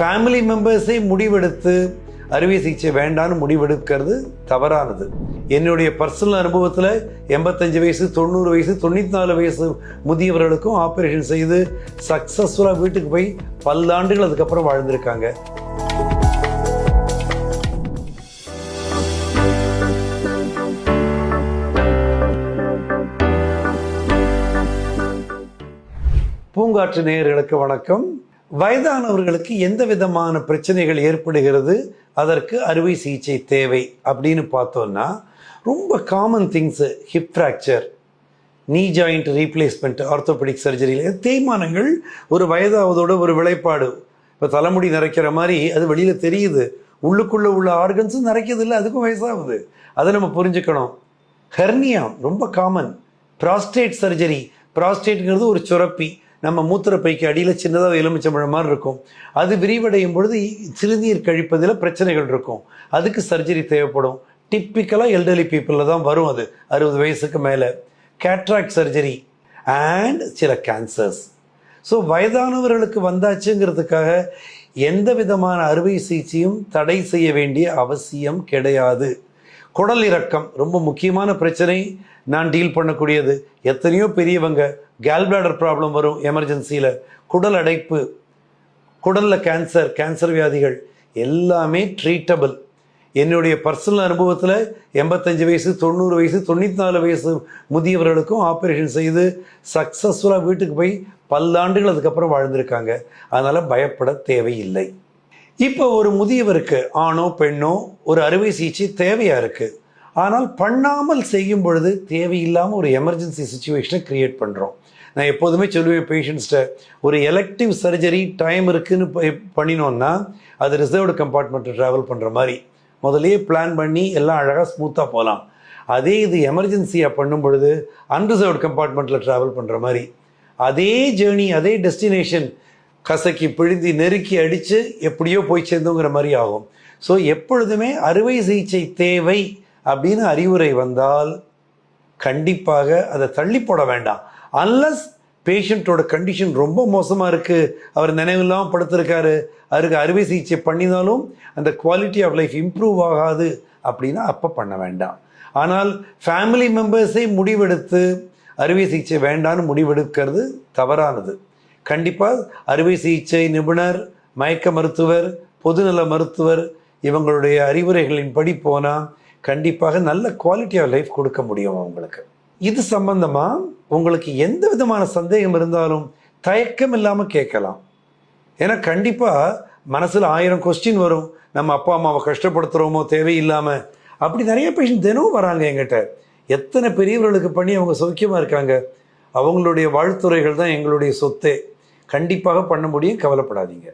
Family மெம்பர்ஸே முடிவெடுத்து அறுவை சிகிச்சை வேண்டான்னு முடிவெடுக்கிறது தவறானது. என்னுடைய பர்சனல் அனுபவத்தில் 85 வயசு 90 வயசு 94 வயசு முதியவர்களுக்கும் ஆப்ரேஷன் செய்து சக்ஸஸ்ஃபுல்லாக வீட்டுக்கு போய் பல்லாண்டுகள் அதுக்கப்புறம் வாழ்ந்திருக்காங்க. பூங்காற்று நேயர்களுக்கு வணக்கம். வயதானவர்களுக்கு எந்த விதமான பிரச்சனைகள் ஏற்படுகிறது, அதற்கு அறுவை சிகிச்சை தேவை அப்படின்னு பார்த்தோம்னா ரொம்ப காமன் திங்ஸு. ஹிப் ஃப்ராக்சர், நீ ஜாயிண்ட் ரீப்ளேஸ்மெண்ட், ஆர்த்தோபெடிக் சர்ஜரியில் தேய்மானங்கள் ஒரு வயதாவதோட ஒரு விளைப்பாடு. இப்போ தலைமுடி நரைக்கிற மாதிரி அது வெளியில் தெரியுது, உள்ளுக்குள்ளே உள்ள ஆர்கன்ஸும் நரைக்கிறது இல்லை, அதுக்கும் வயசாகுது. அதை நம்ம புரிஞ்சுக்கணும். ஹெர்னியா ரொம்ப காமன். ப்ராஸ்டேட் சர்ஜரி, ப்ராஸ்டேட்ங்கிறது ஒரு சுரப்பி, நம்ம மூத்திரப்பைக்கு அடியில் சின்னதாக எலுமிச்சம்பழம் மாதிரி இருக்கும். அது விரிவடையும் பொழுது சிறுநீர் கழிப்பதில் பிரச்சனைகள் இருக்கும், அதுக்கு சர்ஜரி தேவைப்படும். டிப்பிக்கலாக எல்டர்லி பீப்புளில் தான் வரும், அது 60 வயசுக்கு மேலே. கேட்ராக்ட் சர்ஜரி அண்ட் சில கேன்சர்ஸ். ஸோ வயதானவர்களுக்கு வந்தாச்சுங்கிறதுக்காக எந்த விதமான அறுவை சிகிச்சையும் தடை செய்ய வேண்டிய அவசியம் கிடையாது. குடல் இறக்கம் ரொம்ப முக்கியமான பிரச்சனை, நான் டீல் பண்ணக்கூடியது. எத்தனையோ பெரியவங்க கேல்பிளாடர் ப்ராப்ளம் வரும் எமர்ஜென்சியில், குடல் அடைப்பு, குடலில் கேன்சர் வியாதிகள் எல்லாமே ட்ரீட்டபிள். என்னுடைய பர்சனல் அனுபவத்தில் 85 வயசு 90 வயசு 94 வயசு முதியவர்களுக்கும் ஆப்ரேஷன் செய்து சக்ஸஸ்ஃபுல்லாக வீட்டுக்கு போய் பல்லாண்டுகள் அதுக்கப்புறம் வாழ்ந்திருக்காங்க. அதனால் பயப்பட தேவையில்லை. இப்போ ஒரு முதியவருக்கு ஆணோ பெண்ணோ ஒரு அறுவை சிகிச்சை தேவையாக இருக்குது. ஆனால் பண்ணாமல் செய்யும் பொழுது தேவையில்லாமல் ஒரு எமர்ஜென்சி சுச்சுவேஷனை க்ரியேட் பண்ணுறோம். நான் எப்போதுமே சொல்லுவேன் பேஷண்ட்ஸ்கிட்ட, ஒரு எலக்டிவ் சர்ஜரி டைம் இருக்குதுன்னு பண்ணினோன்னா அது ரிசர்வ்டு கம்பார்ட்மெண்ட்டில் ட்ராவல் பண்ணுற மாதிரி முதலே பிளான் பண்ணி எல்லாம் அழகாக ஸ்மூத்தாக போகலாம். அதே இது எமர்ஜென்சியாக பண்ணும் பொழுது அன்ரிசர்வ்டு கம்பார்ட்மெண்ட்டில் ட்ராவல் பண்ணுற மாதிரி, அதே ஜேர்னி அதே டெஸ்டினேஷன் கசக்கி பிழிந்து நெருக்கி அடித்து எப்படியோ போய் சேர்ந்தோங்கிற மாதிரி ஆகும். ஸோ எப்பொழுதுமே அறுவை சிகிச்சை தேவை அப்படின்னு அறிவுரை வந்தால் கண்டிப்பாக அதை தள்ளி போட வேண்டாம். அன்லஸ் பேஷண்ட்டோட கண்டிஷன் ரொம்ப மோசமாக இருக்குது, அவர் நினைவில்லாமல் படுத்திருக்காரு, அவருக்கு அறுவை சிகிச்சை பண்ணினாலும் அந்த குவாலிட்டி ஆஃப் லைஃப் இம்ப்ரூவ் ஆகாது அப்படின்னா அப்போ பண்ண வேண்டாம். ஆனால் ஃபேமிலி மெம்பர்ஸே முடிவெடுத்து அறுவை சிகிச்சை வேண்டான்னு முடிவெடுக்கிறது தவறானது. கண்டிப்பாக அறுவை சிகிச்சை நிபுணர், மயக்க மருத்துவர், பொதுநல மருத்துவர் இவங்களுடைய அறிவுரைகளின் படி போனால் கண்டிப்பாக நல்ல குவாலிட்டி ஆஃப் லைஃப் கொடுக்க முடியும் அவங்களுக்கு. இது சம்பந்தமாக உங்களுக்கு எந்த விதமான சந்தேகம் இருந்தாலும் தயக்கம் இல்லாமல் கேட்கலாம். ஏன்னா கண்டிப்பாக மனசில் 1000 கொஸ்டின் வரும். நம்ம அப்பா அம்மாவை கஷ்டப்படுத்துகிறோமோ தேவையில்லாமல், அப்படி நிறைய பேஷண்ட் தினமும் வராங்க எங்கிட்ட. எத்தனை பெரியவர்களுக்கு பண்ணி அவங்க சௌக்கியமாக இருக்காங்க. அவங்களுடைய வாழ்த்துறைகள் தான் எங்களுடைய சொத்தே. கண்டிப்பாக பண்ண முடியும், கவலைப்படாதீங்க.